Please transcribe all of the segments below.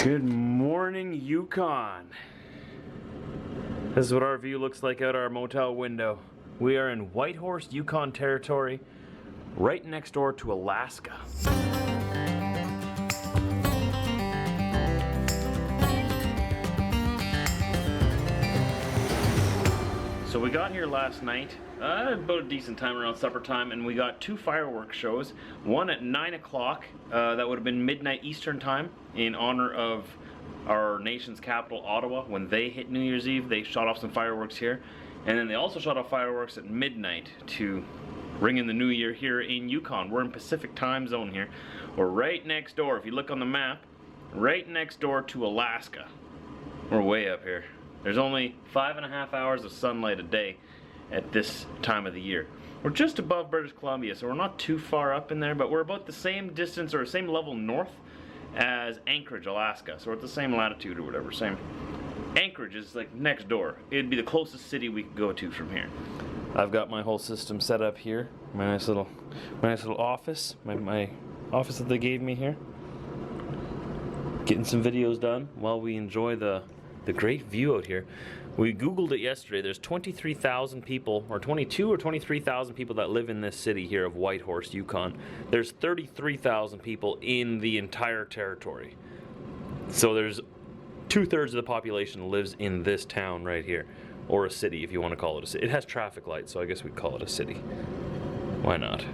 Good morning, Yukon. This is what our view looks like out our motel window. We are in Whitehorse, Yukon territory, right next door to Alaska. So we got here last night, about a decent time around supper time, and we got two fireworks shows. One at 9 o'clock, that would have been midnight Eastern time, in honor of our nation's capital, Ottawa. When they hit New Year's Eve, they shot off some fireworks here. And then they also shot off fireworks at midnight to ring in the new year here in Yukon. We're in Pacific time zone here. We're right next door, if you look on the map, right next door to Alaska. We're way up here. There's only 5.5 hours of sunlight a day at this time of the year. We're just above British Columbia, so we're not too far up in there, but we're about the same distance or same level north as Anchorage, Alaska. So we're at the same latitude or whatever, same. Anchorage is like next door. It'd be the closest city we could go to from here. I've got my whole system set up here. My nice little office, my office that they gave me here. Getting some videos done while we enjoy the great view out here. We Googled it yesterday. There's 23,000 people, or 22 or 23,000 people that live in this city here of Whitehorse, Yukon. There's 33,000 people in the entire territory. So there's 2/3 of the population lives in this town right here, or a city if you want to call it a city. It has traffic lights, so I guess we'd call it a city. Why not?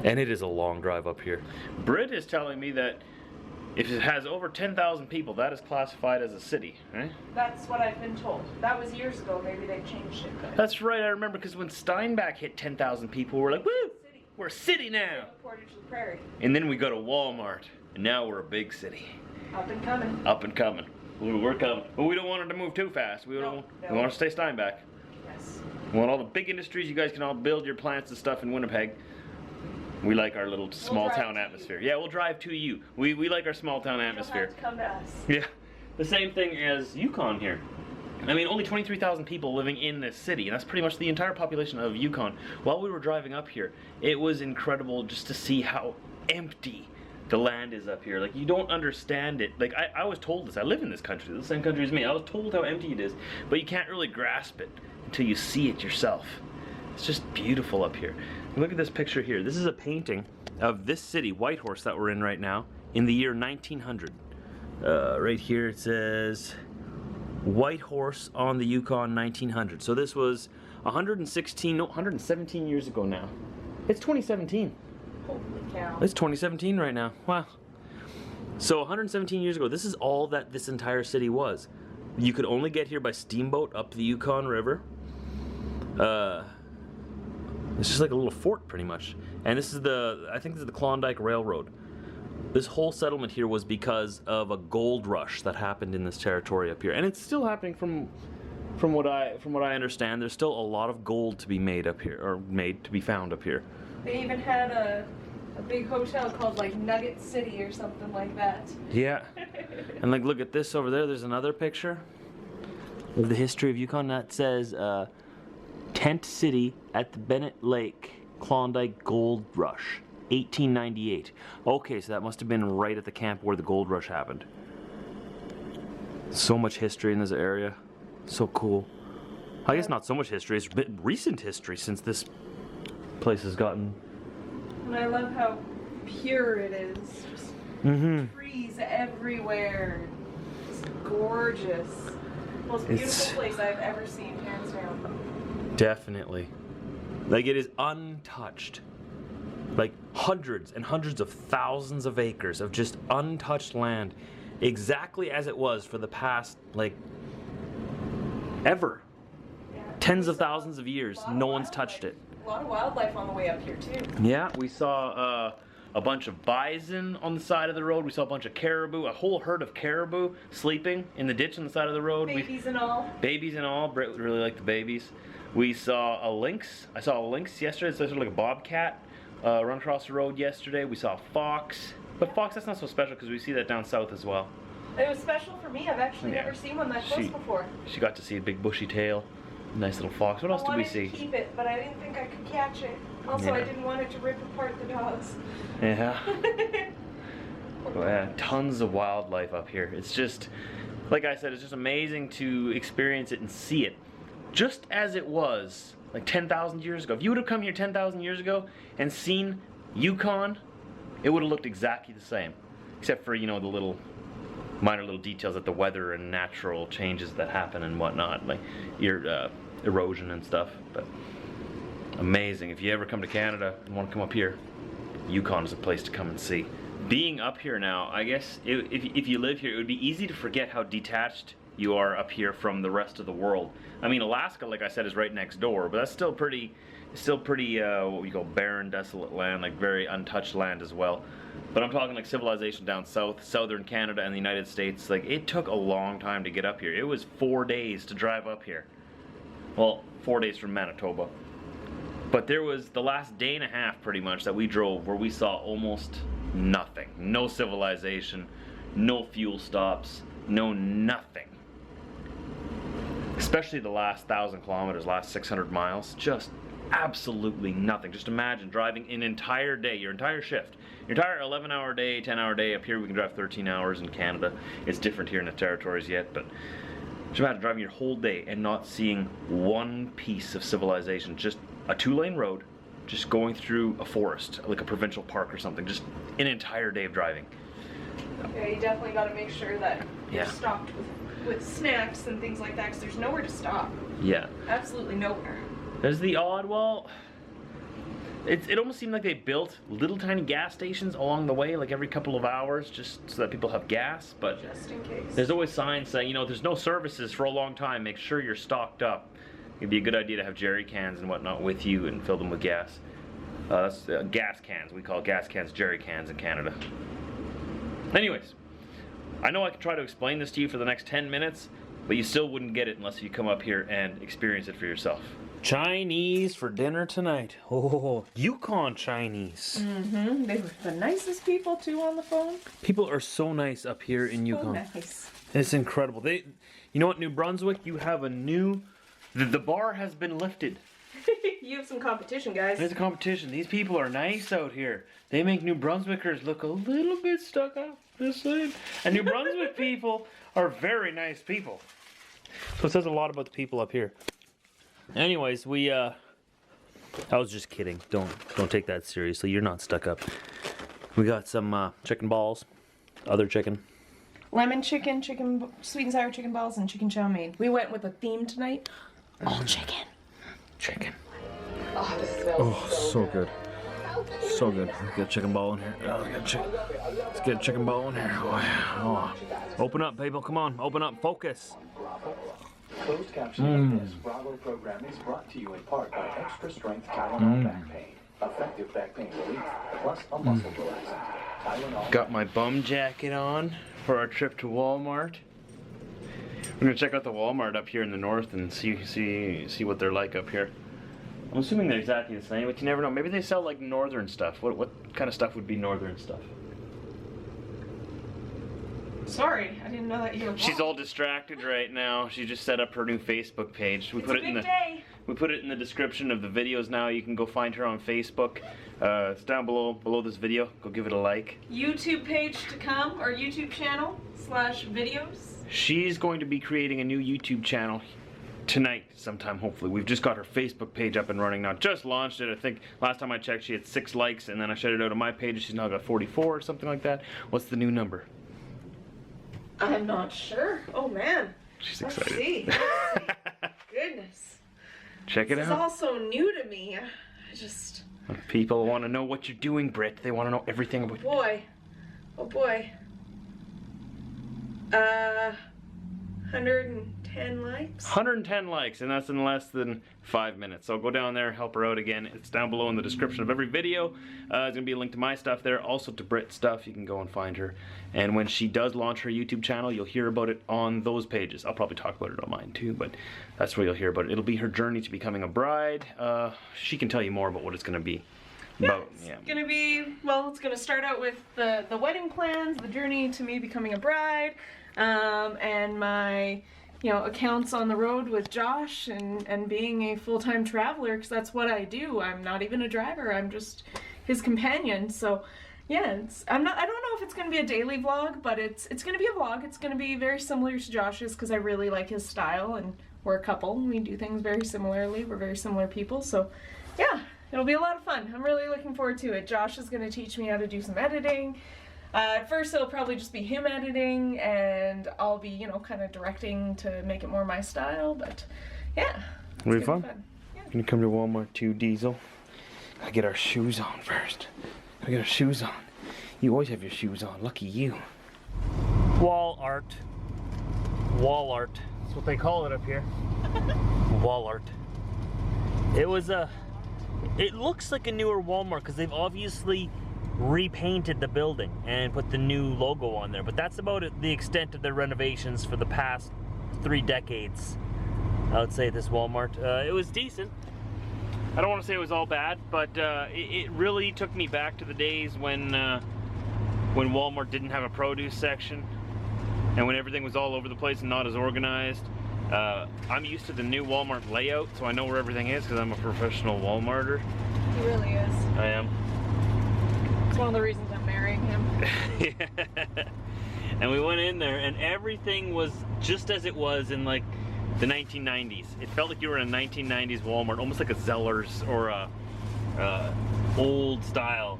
And it is a long drive up here. Brit is telling me that if it has over 10,000 people, that is classified as a city, right? That's what I've been told. That was years ago. Maybe they've changed it. But that's right. I remember because when Steinbach hit 10,000 people, we're like, woo! City. We're a city now! Portage la Prairie. And then we go to Walmart, and now we're a big city. Up and coming. Up and coming. We're coming. But we don't want it to move too fast. We want to stay Steinbach. Yes. We want all the big industries. You guys can all build your plants and stuff in Winnipeg. We like our little small town atmosphere. Yeah, we'll drive to you. We like our small town atmosphere. You don't have to come to us. Yeah. The same thing as Yukon here. I mean, only 23,000 people living in this city, and that's pretty much the entire population of Yukon. While we were driving up here, it was incredible just to see how empty the land is up here. Like, you don't understand it. Like, I was told this. I live in this country, the same country as me. I was told how empty it is, but you can't really grasp it until you see it yourself. It's just beautiful up here. Look at this picture here. This is a painting of this city, Whitehorse, that we're in right now, in the year 1900. Right here it says Whitehorse on the Yukon 1900. So this was 117 years ago now. It's 2017. Holy cow. It's 2017 right now. Wow. So 117 years ago, this is all that this entire city was. You could only get here by steamboat up the Yukon River. It's just like a little fort, pretty much. And this is I think this is the Klondike Railroad. This whole settlement here was because of a gold rush that happened in this territory up here, and it's still happening from what I understand. There's still a lot of gold to be made up here, or made to be found up here. They even had a big hotel called like Nugget City or something like that. Yeah. And like, look at this over there. There's another picture of the history of Yukon that says Tent City at the Bennett Lake, Klondike Gold Rush, 1898. Okay, so that must have been right at the camp where the gold rush happened. So much history in this area. So cool. I guess not so much history, it's recent history since this place has gotten... And I love how pure it is. Just trees everywhere. It's gorgeous. Most beautiful place I've ever seen, hands down. Definitely. Like, it is untouched. Like, hundreds and hundreds of thousands of acres of just untouched land, exactly as it was for the past, like, ever. Yeah. Tens of thousands of years, no one's touched it. A lot of wildlife on the way up here, too. Yeah, we saw a bunch of bison on the side of the road. We saw a bunch of caribou, a whole herd of caribou sleeping in the ditch on the side of the road. Babies and all. Babies and all. Brit really liked the babies. We saw a lynx. I saw a lynx yesterday. It's sort of like a bobcat run across the road yesterday. We saw a fox. But fox, that's not so special because we see that down south as well. It was special for me. I've actually never seen one that close before. She got to see a big bushy tail. Nice little fox. What else did we see? I wanted to keep it, but I didn't think I could catch it. Also, I didn't want it to rip apart the dogs. Yeah. Yeah, tons of wildlife up here. It's just, like I said, it's just amazing to experience it and see it just as it was like 10,000 years ago. If you would have come here 10,000 years ago and seen Yukon, it would have looked exactly the same, except for, you know, the little minor little details that the weather and natural changes that happen and whatnot, like your erosion and stuff. But amazing. If you ever come to Canada and want to come up here, Yukon is a place to come and see. Being up here now, I guess if you live here, it would be easy to forget how detached you are up here from the rest of the world. I mean, Alaska, like I said, is right next door, but that's still pretty what we call barren, desolate land, like very untouched land as well. But I'm talking like civilization down south, southern Canada and the United States. Like, it took a long time to get up here. It was 4 days to drive up here. Well, 4 days from Manitoba. But there was the last day and a half pretty much that we drove where we saw almost nothing. No civilization, no fuel stops, no nothing. Especially the last 1,000 kilometers, last 600 miles, just absolutely nothing. Just imagine driving an entire day, your entire shift, your entire 11-hour day, 10-hour day. Up here we can drive 13 hours in Canada. It's different here in the territories yet, but just imagine driving your whole day and not seeing one piece of civilization. Just a 2-lane road, just going through a forest, like a provincial park or something. Just an entire day of driving. Yeah, you definitely got to make sure that you're stocked with snacks and things like that, because there's nowhere to stop. Yeah. Absolutely nowhere. There's the odd, well, it almost seemed like they built little tiny gas stations along the way, like every couple of hours, just so that people have gas, but just in case. There's always signs saying, you know, there's no services for a long time, make sure you're stocked up. It'd be a good idea to have jerry cans and whatnot with you and fill them with gas. That's gas cans. We call gas cans jerry cans in Canada. Anyways, I know I could try to explain this to you for the next 10 minutes, but you still wouldn't get it unless you come up here and experience it for yourself. Chinese for dinner tonight. Oh, Yukon Chinese. Mm-hmm. They were the nicest people too on the phone. People are so nice up here in Yukon. Nice. It's incredible. You know what, New Brunswick, you have a new, the bar has been lifted. You have some competition, guys. There's a competition. These people are nice out here. They make New Brunswickers look a little bit stuck up. Just saying. And New Brunswick people are very nice people. So it says a lot about the people up here. Anyways, I was just kidding. Don't take that seriously. You're not stuck up. We got some chicken balls, other chicken. Lemon chicken, sweet and sour chicken balls, and chicken chow mein. We went with a theme tonight. All chicken. Chicken. Oh, this smells so good. So good. Let's get a chicken ball in here. Let's get a chicken ball in here. Oh. Open up, people. Come on. Open up. Focus. Closed captioning of this Bravo program is brought to you in part by Extra Strength Tylenol Back Pain. Effective back pain relief, plus a muscle relaxant. Tylenol. Got my bum jacket on for our trip to Walmart. We're gonna check out the Walmart up here in the north and see what they're like up here. I'm assuming they're exactly the same, but you never know. Maybe they sell like northern stuff. What kind of stuff would be northern stuff? Sorry, I didn't know that you were. She's all distracted right now. She just set up her new Facebook page. We put it in the description of the videos now. You can go find her on Facebook. It's down below this video. Go give it a like. YouTube page to come, or YouTube channel /videos. She's going to be creating a new YouTube channel tonight sometime, hopefully. We've just got her Facebook page up and running now. Just launched it. I think last time I checked she had 6 likes, and then I shut it out on my page. She's now got 44 or something like that. What's the new number? I'm not sure. Oh man. She's excited. Let's see. Goodness. Check it This is out. all so new to me. I just. People want to know what you're doing, Brit. They want to know everything about you. Oh boy. 110 likes. 110 likes, and that's in less than 5 minutes. So go down there, help her out again. It's down below in the description of every video. There's gonna be a link to my stuff there, also to Brit's stuff. You can go and find her. And when she does launch her YouTube channel, you'll hear about it on those pages. I'll probably talk about it on mine too, but that's where you'll hear about it. It'll be her journey to becoming a bride. She can tell you more about what it's gonna be. It's gonna be, well, it's gonna start out with the wedding plans, the journey to me becoming a bride, and my, accounts on the road with Josh, and being a full-time traveler, because that's what I do. I'm not even a driver, I'm just his companion. So yeah, I don't know if it's gonna be a daily vlog, but it's gonna be a vlog. It's gonna be very similar to Josh's because I really like his style, and we're a couple. We do things very similarly. We're very similar people, so yeah, it'll be a lot of fun. I'm really looking forward to it. Josh is gonna teach me how to do some editing. At first, it'll probably just be him editing, and I'll be, you know, kind of directing to make it more my style. But yeah, it's Will it be gonna fun? Yeah. Can you come to Walmart too, Diesel? Gotta get our shoes on first. Gotta get our shoes on. You always have your shoes on. Lucky you. Wall art. Wall art. That's what they call it up here. Wall art. It was it looks like a newer Walmart because they've obviously repainted the building and put the new logo on there, but that's about the extent of their renovations for the past 3 decades. I would say this Walmart. It was decent. I don't want to say it was all bad, but it really took me back to the days when Walmart didn't have a produce section and when everything was all over the place and not as organized. I'm used to the new Walmart layout, so I know where everything is because I'm a professional Walmarter. He really is. I am. It's one of the reasons I'm marrying him. Yeah. And we went in there and everything was just as it was in like the 1990s. It felt like you were in a 1990s Walmart, almost like a Zellers or a old style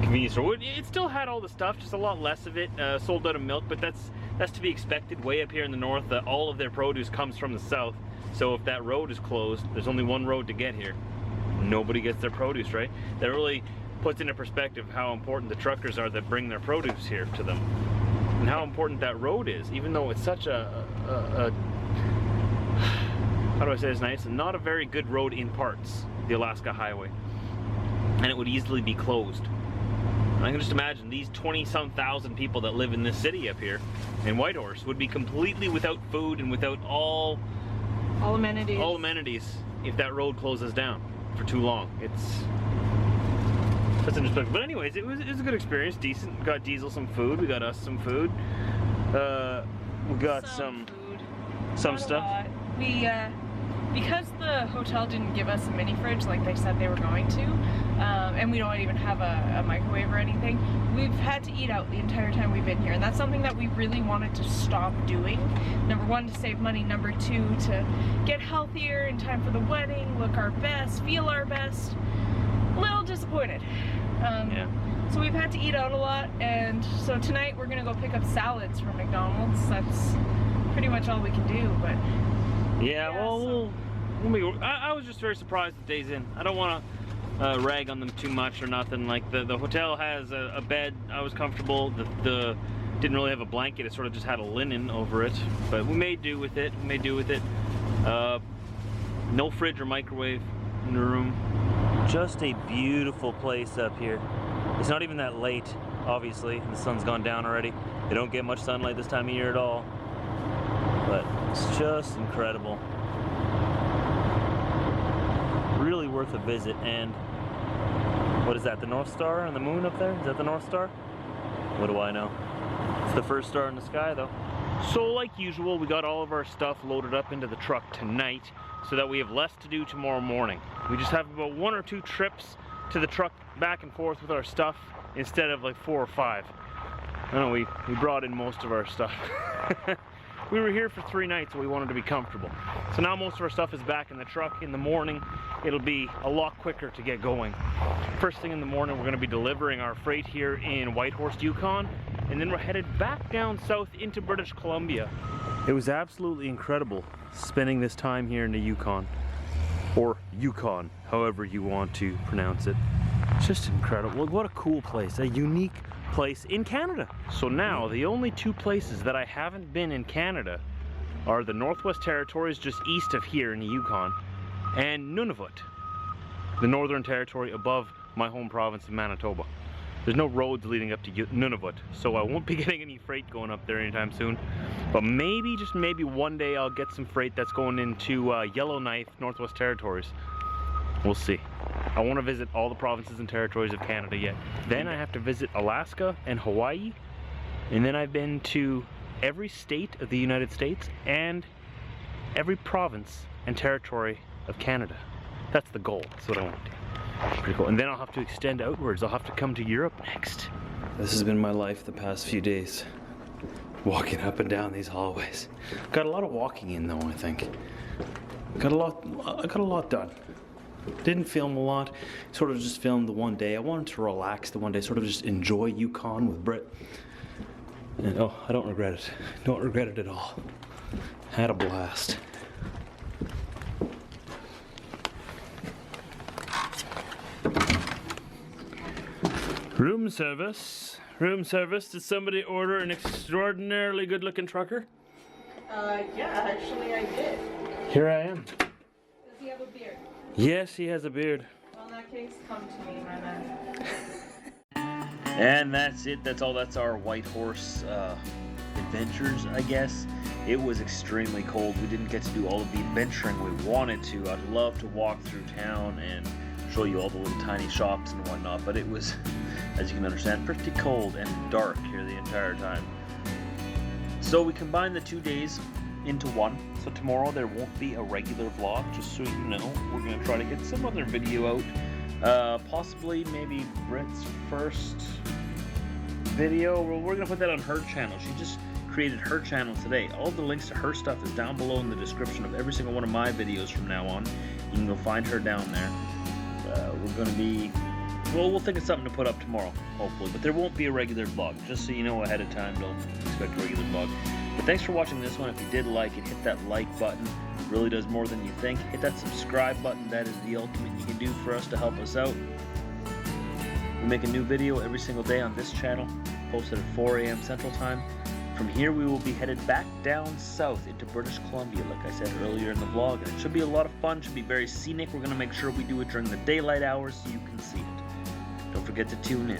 convenience store. It still had all the stuff, just a lot less of it. Sold out of milk, but that's to be expected. Way up here in the north, all of their produce comes from the south. So if that road is closed, there's only one road to get here. Nobody gets their produce, right? That really puts into perspective how important the truckers are that bring their produce here to them. And how important that road is, even though it's such a how do I say this nice? Not a very good road in parts, the Alaska Highway. And it would easily be closed. And I can just imagine these 20-some thousand people that live in this city up here in Whitehorse would be completely without food and without all amenities. All amenities if that road closes down for too long. That's interesting. But anyways, it was a good experience, decent. We got Diesel some food, we got us some food. We got some stuff. We because the hotel didn't give us a mini fridge like they said they were going to, and we don't even have a microwave or anything, we've had to eat out the entire time we've been here, and that's something that we really wanted to stop doing. Number one, to save money. Number two, to get healthier in time for the wedding, look our best, feel our best. A little disappointed. Yeah. So we've had to eat out a lot, and so tonight we're gonna go pick up salads from McDonald's. That's pretty much all we can do, but yeah, well, I was just very surprised at Days Inn. I don't want to rag on them too much or nothing. Like the hotel has a bed. I was comfortable. The didn't really have a blanket. It sort of just had a linen over it, but we made do with it. No fridge or microwave in the room. Just a beautiful place up here. It's not even that late, obviously. The sun's gone down already. They don't get much sunlight this time of year at all. But it's just incredible. Really worth a visit. And what is that, the North Star on the moon up there? Is that the North Star? What do I know? It's the first star in the sky though. So like usual, we got all of our stuff loaded up into the truck tonight so that we have less to do tomorrow morning. We just have about 1 or 2 trips to the truck back and forth with our stuff instead of like 4 or 5. I know we brought in most of our stuff. We were here for 3 nights, so we wanted to be comfortable. So now most of our stuff is back in the truck. In the morning, it'll be a lot quicker to get going. First thing in the morning, we're gonna be delivering our freight here in Whitehorse, Yukon, and then we're headed back down south into British Columbia. It was absolutely incredible spending this time here in the Yukon, or Yukon, however you want to pronounce it. It's just incredible. What a cool place, a unique place in Canada. So now the only 2 places that I haven't been in Canada are the Northwest Territories just east of here in the Yukon, and Nunavut, the Northern Territory above my home province of Manitoba. There's no roads leading up to Nunavut, so I won't be getting any freight going up there anytime soon. But maybe, just maybe one day I'll get some freight that's going into Yellowknife, Northwest Territories. We'll see. I want to visit all the provinces and territories of Canada yet. Then I have to visit Alaska and Hawaii. And then I've been to every state of the United States and every province and territory of Canada. That's the goal. That's what I want to do. Pretty cool. And then I'll have to extend outwards. I'll have to come to Europe next. This has been my life the past few days. Walking up and down these hallways. Got a lot of walking in though, I think. I got a lot done. Didn't film a lot. Sort of just filmed the one day. I wanted to relax the one day, sort of just enjoy Yukon with Brit. And oh, I don't regret it. Don't regret it at all. Had a blast. Room service. Room service. Did somebody order an extraordinarily good-looking trucker? Yeah, actually I did. Here I am. Does he have a beard? Yes, he has a beard. Well, in that case, come to me, my man. And that's it. That's all. That's our Whitehorse adventures, I guess. It was extremely cold. We didn't get to do all of the adventuring we wanted to. I'd love to walk through town and show you all the little tiny shops and whatnot, but it was, as you can understand, pretty cold and dark here the entire time. So we combined the 2 days into one. So tomorrow there won't be a regular vlog, just so you know. We're going to try to get some other video out. Possibly maybe Brit's first video. Well, we're going to put that on her channel. She just created her channel today. All the links to her stuff is down below in the description of every single one of my videos from now on. You can go find her down there. We're going to be... Well, we'll think of something to put up tomorrow, hopefully. But there won't be a regular vlog. Just so you know ahead of time, don't expect a regular vlog. But thanks for watching this one. If you did like it, hit that like button. It really does more than you think. Hit that subscribe button. That is the ultimate you can do for us to help us out. We make a new video every single day on this channel, posted at 4 a.m. Central Time. From here, we will be headed back down south into British Columbia, like I said earlier in the vlog. And it should be a lot of fun. Should be very scenic. We're going to make sure we do it during the daylight hours so you can see it. Don't forget to tune in.